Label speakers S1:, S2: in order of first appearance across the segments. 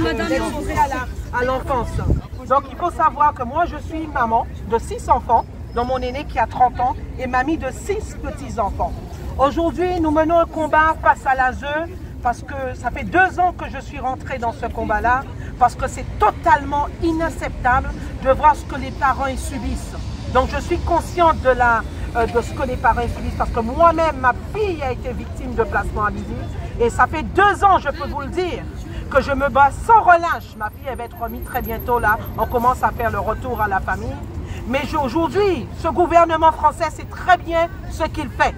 S1: d'exposer à l'enfance. Donc il faut savoir que moi je suis maman de 6 enfants, dont mon aîné qui a 30 ans et mamie de 6 petits-enfants. Aujourd'hui nous menons un combat face à l'ASE parce que ça fait 2 ans que je suis rentrée dans ce combat-là, parce que c'est totalement inacceptable de voir ce que les parents y subissent. Donc je suis consciente de ce que les parents y subissent, parce que moi-même, ma fille a été victime de placement abusif. Et ça fait 2 ans, je peux vous le dire, que je me bats sans relâche. Ma fille, elle va être remise très bientôt là. On commence à faire le retour à la famille. Mais aujourd'hui, ce gouvernement français sait très bien ce qu'il fait.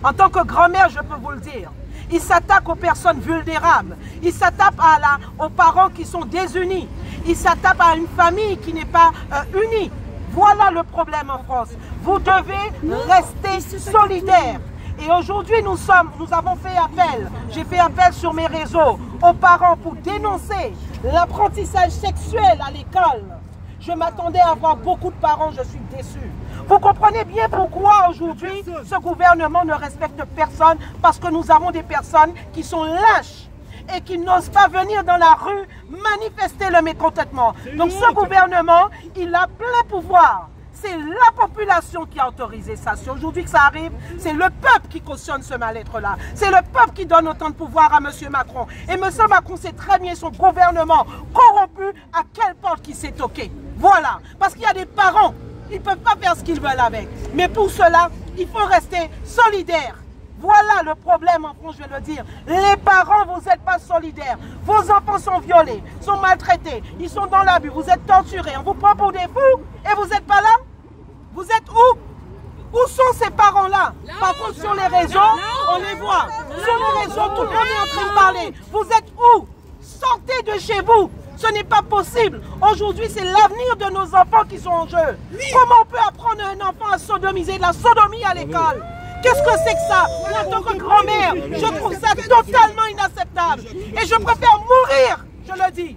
S1: En tant que grand-mère, je peux vous le dire. Il s'attaque aux personnes vulnérables. Il s'attaque aux parents qui sont désunis. Il s'attaque à une famille qui n'est pas unie. Voilà le problème en France. Vous devez rester solidaires. Et aujourd'hui, nous avons fait appel, j'ai fait appel sur mes réseaux aux parents pour dénoncer l'apprentissage sexuel à l'école. Je m'attendais à avoir beaucoup de parents, je suis déçue. Vous comprenez bien pourquoi aujourd'hui ce gouvernement ne respecte personne, parce que nous avons des personnes qui sont lâches et qui n'osent pas venir dans la rue manifester le mécontentement. Donc ce gouvernement, il a plein pouvoir. C'est la population qui a autorisé ça. Si aujourd'hui que ça arrive, c'est le peuple qui cautionne ce mal-être-là. C'est le peuple qui donne autant de pouvoir à M. Macron. Et M. Macron sait très bien son gouvernement corrompu à quelle porte qui s'est toqué. Voilà. Parce qu'il y a des parents, ils ne peuvent pas faire ce qu'ils veulent avec. Mais pour cela, il faut rester solidaire. Voilà le problème en France, je vais le dire. Les parents, vous n'êtes pas solidaires. Vos enfants sont violés, sont maltraités, ils sont dans l'abus, vous êtes torturés, on vous prend pour des fous et vous n'êtes pas là. Vous êtes où? Où sont ces parents-là? Par contre, sur les réseaux, on les voit. Sur les réseaux, tout le monde est en train de parler. Vous êtes où? Sortez de chez vous. Ce n'est pas possible. Aujourd'hui, c'est l'avenir de nos enfants qui sont en jeu. Comment on peut apprendre à un enfant à sodomiser, de la sodomie à l'école? Qu'est-ce que c'est que ça? En tant que grand-mère, je trouve ça totalement inacceptable. Et je préfère mourir, je le dis.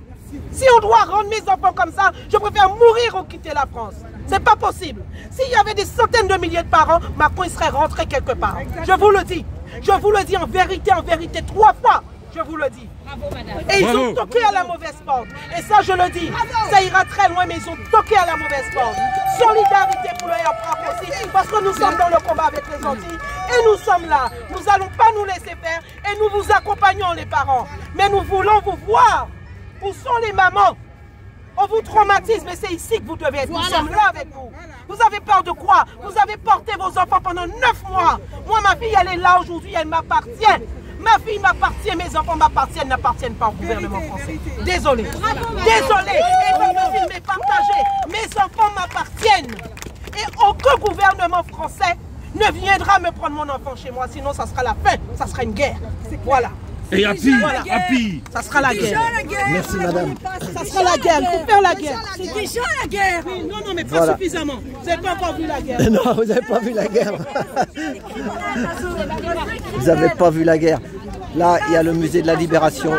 S1: Si on doit rendre mes enfants comme ça, je préfère mourir ou quitter la France. C'est pas possible. S'il y avait des centaines de milliers de parents, Macron il serait rentré quelque part. Je vous le dis. Je vous le dis en vérité, 3 fois. Je vous le dis. Bravo, madame. Et ils ont toqué à la mauvaise porte. Et ça, je le dis. Ça ira très loin, mais ils ont toqué à la mauvaise porte. Solidarité pour le RPRAF aussi, parce que nous sommes dans le combat avec les Antilles. Et nous sommes là. Nous n'allons pas nous laisser faire. Et nous vous accompagnons, les parents. Mais nous voulons vous voir. Où sont les mamans? On vous traumatise, mais c'est ici que vous devez être. Nous sommes là avec vous. Vous avez peur de quoi? Vous avez porté vos enfants pendant 9 mois. Moi, ma fille, elle est là aujourd'hui, elle m'appartient. Ma fille m'appartient, mes enfants m'appartiennent, n'appartiennent pas au gouvernement français. Désolé. Désolé. Et vous me filmez, partagez. Mes enfants m'appartiennent. Et aucun gouvernement français ne viendra me prendre mon enfant chez moi, sinon ça sera la fin, ça sera une guerre. Voilà.
S2: Et Happy,
S1: ça sera la guerre.
S2: Merci madame.
S1: Ça sera la guerre, il faut faire la guerre.
S3: C'est déjà la guerre.
S1: Oui, non, mais pas suffisamment. Vous n'avez pas encore vu la guerre.
S4: Non, vous n'avez pas vu la guerre. Vous n'avez pas vu la guerre. Là, il y a le musée de la Libération.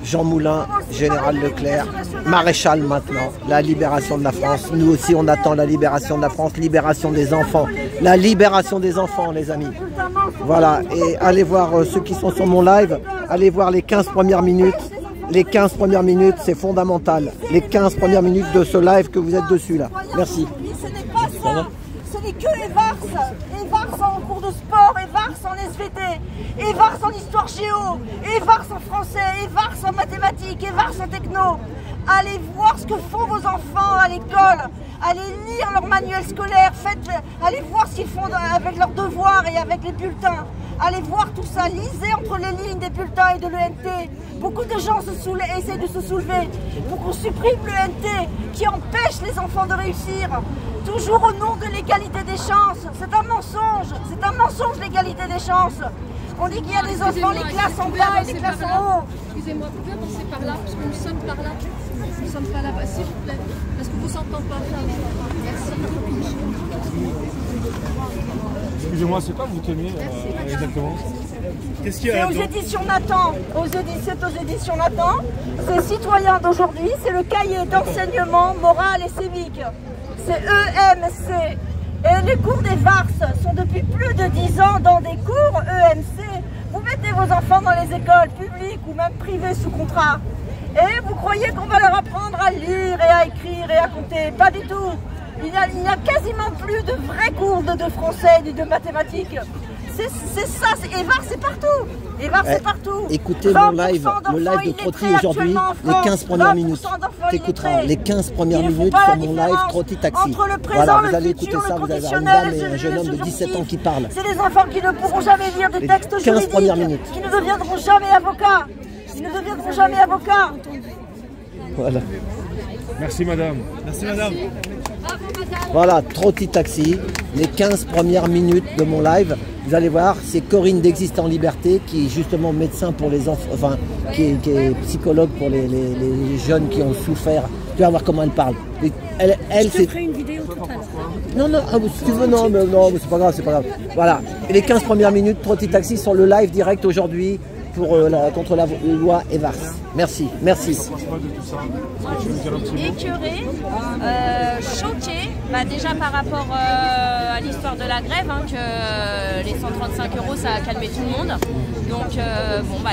S4: Jean Moulin, Général Leclerc, Maréchal maintenant, la libération de la France. Nous aussi, on attend la libération de la France, libération des enfants. La libération des enfants, les amis. Voilà, et allez voir ceux qui sont sur mon live, allez voir les 15 premières minutes. Les 15 premières minutes, c'est fondamental. Les 15 premières minutes de ce live que vous êtes dessus, là. Merci.
S3: Ce n'est pas ça. Ce n'est que Evars. Evars en cours de sport, Evars en SVT, Evars en histoire géo, Evars en français, Evars en mathématiques, Evars en techno. Allez voir ce que font vos enfants à l'école. Allez lire leur manuel scolaire. Allez voir ce qu'ils font avec leurs devoirs et avec les bulletins. Allez voir tout ça. Lisez entre les lignes des bulletins et de l'ENT. Beaucoup de gens essaient de se soulever pour qu'on supprime l'ENT qui empêche les enfants de réussir. Toujours au nom de l'égalité des chances. C'est un mensonge. C'est un mensonge, l'égalité des chances. On dit qu'il y a des enfants, les classes en bas et les classes en haut.
S5: Excusez-moi, vous pouvez passer par là, parce que nous sommes par là. Nous ne sommes pas là-bas, s'il vous plaît. Parce que vous s'entend pas. Merci.
S2: Excusez-moi, c'est quoi vous tenez exactement? Qu'est-ce qu'il y a?
S3: C'est aux éditions Nathan. C'est aux éditions Nathan. C'est Citoyens d'aujourd'hui. C'est le cahier d'enseignement moral et civique. C'est EMC. Et les cours des VARS sont depuis plus de 10 ans dans des cours EMC. Vous mettez vos enfants dans les écoles publiques ou même privées sous contrat. Et vous croyez qu'on va leur apprendre à lire et à écrire et à compter? Pas du tout. Il n'y a quasiment plus de vrais cours de français ni de mathématiques. C'est ça, Évar c'est partout. Évar c'est partout.
S4: Écoutez mon live, le live de Trotti aujourd'hui, les 15 premières minutes. T'écouteras les 15 premières minutes sur mon live Trotti Taxi. Voilà, vous allez écouter ça, vous avez une dame et un jeune homme de 17 ans qui parle.
S3: C'est des enfants qui ne pourront jamais lire des textes juridiques, qui ne deviendront jamais avocats. Ils ne deviendront jamais avocats.
S4: Voilà.
S2: Merci madame.
S6: Merci madame.
S4: Voilà, Trotti Taxi, les 15 premières minutes de mon live. Vous allez voir, c'est Corinne d'Existe en Liberté qui est justement médecin pour les enfants, enfin, qui est psychologue pour les jeunes qui ont souffert. Tu vas voir comment elle parle. Elle,
S5: je te ferai une vidéo tout à l'heure.
S4: Non, non, si tu veux, non, mais c'est pas grave, c'est pas grave. Voilà, et les 15 premières minutes, Trotti Taxi sur le live direct aujourd'hui pour contre la loi Evars. Merci, merci.
S7: Écœurée, choquée, déjà par rapport à l'histoire de la grève, hein, que les 135 € ça a calmé tout le monde. Donc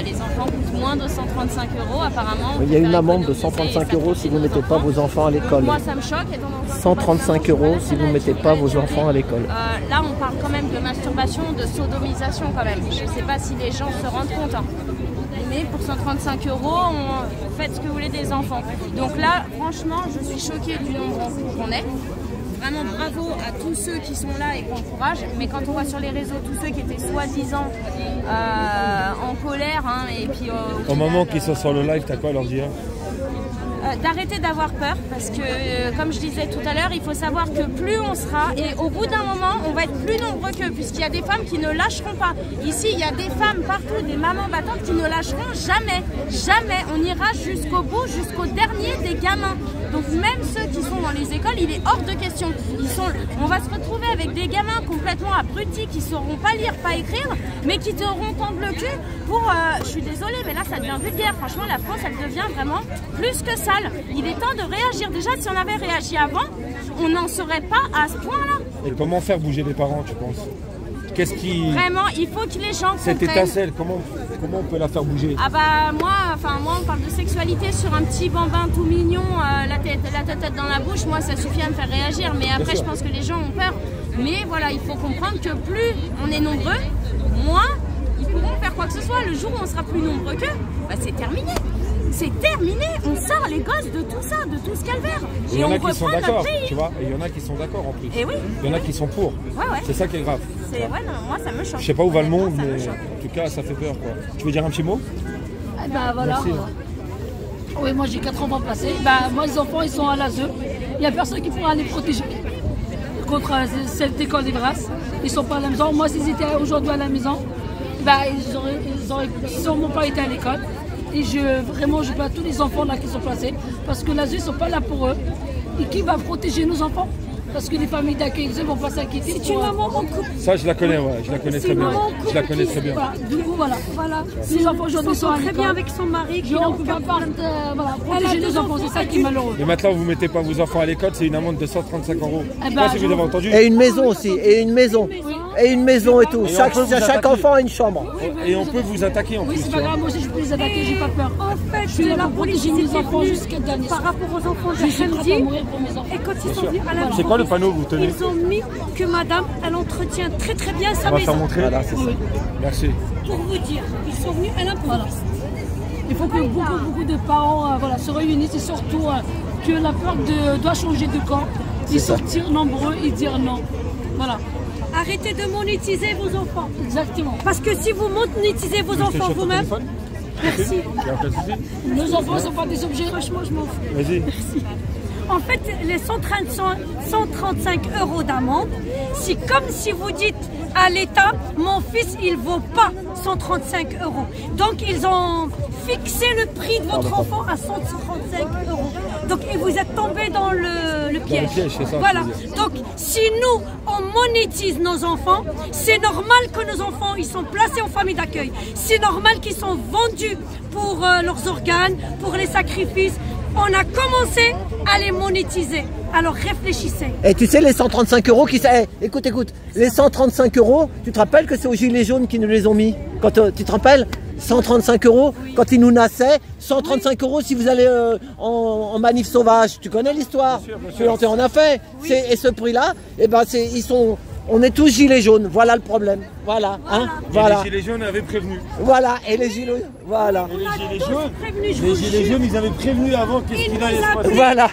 S7: les enfants coûtent moins de 135 € apparemment.
S4: Il y a une amende de 135 € si vous ne mettez pas vos enfants à l'école.
S7: Moi ça me choque.
S4: 135 € si vous ne mettez pas vos enfants à l'école.
S7: Là on parle quand même de masturbation, de sodomisation quand même. Je ne sais pas si les gens se rendent compte. Hein. Mais pour 135 €, faites ce que vous voulez des enfants. Donc là, franchement, je suis choquée du nombre qu'on est. Vraiment bravo à tous ceux qui sont là et qui encouragent. Mais quand on voit sur les réseaux tous ceux qui étaient soi-disant en colère, hein, et puis
S2: au moment qu'ils sont sur le live, t'as quoi à leur dire?
S7: D'arrêter d'avoir peur parce que comme je disais tout à l'heure, il faut savoir que plus on sera et au bout d'un moment on va être plus nombreux qu'eux puisqu'il y a des femmes qui ne lâcheront pas. Ici il y a des femmes partout, des mamans battantes qui ne lâcheront jamais, jamais. On ira jusqu'au bout, jusqu'au dernier des gamins. Donc même ceux qui sont dans les écoles, il est hors de question. On va se retrouver avec des gamins complètement abrutis qui ne sauront pas lire, pas écrire, mais qui t'auront tendu le cul pour... je suis désolée, mais là ça devient vulgaire. Franchement, la France, elle devient vraiment plus que sale. Il est temps de réagir. Déjà, si on avait réagi avant, on n'en serait pas à ce point-là.
S2: Et comment faire bouger les parents, tu penses? Qu'est-ce qui...
S7: Vraiment, il faut que les gens
S2: cette
S7: comprennent.
S2: étincelle, comment on peut la faire bouger?
S7: Ah bah moi on parle de sexualité sur un petit bambin tout mignon, la tête dans la bouche, moi ça suffit à me faire réagir. Mais après je pense que les gens ont peur. Mais voilà, il faut comprendre que plus on est nombreux, moins ils pourront faire quoi que ce soit. Le jour où on sera plus nombreux qu'eux, c'est terminé. C'est terminé, on sort les gosses de tout ça, de tout ce calvaire.
S2: Et on reprend notre pays. Tu vois, et il y en a qui sont d'accord en plus.
S7: Et oui.
S2: Il y en a qui sont pour.
S7: Ouais.
S2: C'est ça qui est grave.
S7: Moi ça me choque.
S2: Je sais pas où va le monde, mais en tout cas ça fait peur quoi. Tu veux dire un petit mot?
S8: Voilà.
S2: Merci.
S8: Oui, moi j'ai 4 enfants placés. Moi les enfants ils sont à l'ASE. Il n'y a personne qui pourra les protéger contre cette école des grâces. Ils sont pas à la maison. Moi s'ils étaient aujourd'hui à la maison, ils auraient sûrement pas été à l'école. Et vraiment, je plains tous les enfants là qui sont placés parce que l'ASE ne sont pas là pour eux. Et qui va protéger nos enfants? Parce que les familles d'accueil ne vont pas s'inquiéter.
S5: C'est une maman en couple.
S2: Ça, je la connais, ouais, je la connais très bien. Je la connais très bien.
S8: Du coup, voilà. Les enfants aujourd'hui sont à
S5: très bien avec son mari qui
S8: on ne peut pas protéger nos enfants, c'est ça qui est malheureux.
S2: Et maintenant, vous ne mettez pas vos enfants à l'école, c'est une amende de 135 €. Je sais pas si vous avez entendu.
S4: Et une maison aussi, et une maison. Et une maison et tout. Chaque enfant a une chambre.
S2: Et on peut vous attaquer en plus.
S8: Oui, c'est pas grave, moi aussi je peux les attaquer, j'ai pas peur.
S5: En fait,
S8: je suis là pour protéger mes enfants jusqu'à dernier.
S5: Par rapport aux enfants de samedi, et quand ils sont venus à la
S2: c'est quoi le panneau que vous tenez?
S5: Ils ont mis que madame, elle entretient très très bien sa maison.
S2: On va faire montrer. Voilà, c'est ça. Merci.
S5: Pour vous dire, ils sont venus à l'improviste.
S8: Il faut que beaucoup de parents se réunissent et surtout que la peur doit changer de camp et sortir nombreux et dire non. Voilà.
S5: Arrêtez de monétiser vos enfants.
S8: Exactement.
S5: Parce que si vous monétisez vos enfants vous-même... Merci.
S8: Nos enfants ne sont pas des objets.
S5: Franchement, je m'en fous.
S2: Vas-y.
S5: Merci. En fait, les 135 € d'amende, c'est comme si vous dites à l'État, mon fils, il ne vaut pas 135 €. Donc, ils ont fixé le prix de votre enfant à 135 €. Donc, et vous êtes tombé dans le piège. Voilà. Donc, si nous, on monétise nos enfants, c'est normal que nos enfants, ils sont placés en famille d'accueil. C'est normal qu'ils sont vendus pour leurs organes, pour les sacrifices. On a commencé à les monétiser. Alors réfléchissez.
S4: Et tu sais les 135 € qui... écoute, les 135 €, tu te rappelles que c'est aux Gilets jaunes qui nous les ont mis? Quand tu te rappelles? 135 €, quand ils nous nassaient, 135 € si vous allez en manif sauvage. Tu connais l'histoire? Tu en as fait. Et ce prix-là, eh ben, on est tous gilets jaunes. Voilà le problème. Voilà. Hein, voilà.
S2: Les gilets jaunes avaient prévenu.
S4: Voilà. Et les gilets, voilà.
S2: Les gilets jaunes, ils avaient prévenu avant qu'est-ce qu'il allait se passer.
S4: Voilà.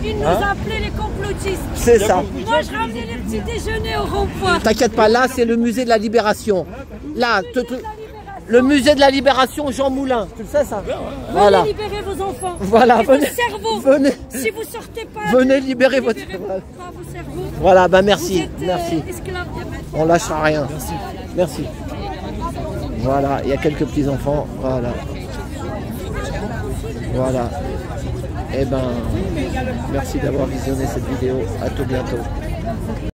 S5: Ils nous appelaient les complotistes.
S4: C'est ça.
S5: Moi, je ramenais les petits déjeuners au rond-point.
S4: T'inquiète pas, là, c'est le musée de la Libération. Là, le musée de la Libération, Jean Moulin. Tu le sais, ça? Voilà.
S5: Venez libérer vos enfants.
S4: Voilà,
S5: et
S4: venez.
S5: vos cerveaux.
S4: Venez.
S5: Si vous sortez pas.
S4: Venez libérer votre.
S5: Pas vos cerveaux.
S4: Voilà, bah merci.
S5: Vous êtes,
S4: merci.
S5: Esclaves.
S4: On lâchera rien. Merci. Voilà, il y a quelques petits-enfants. Voilà. Voilà. Eh ben, merci d'avoir visionné cette vidéo. À tout bientôt.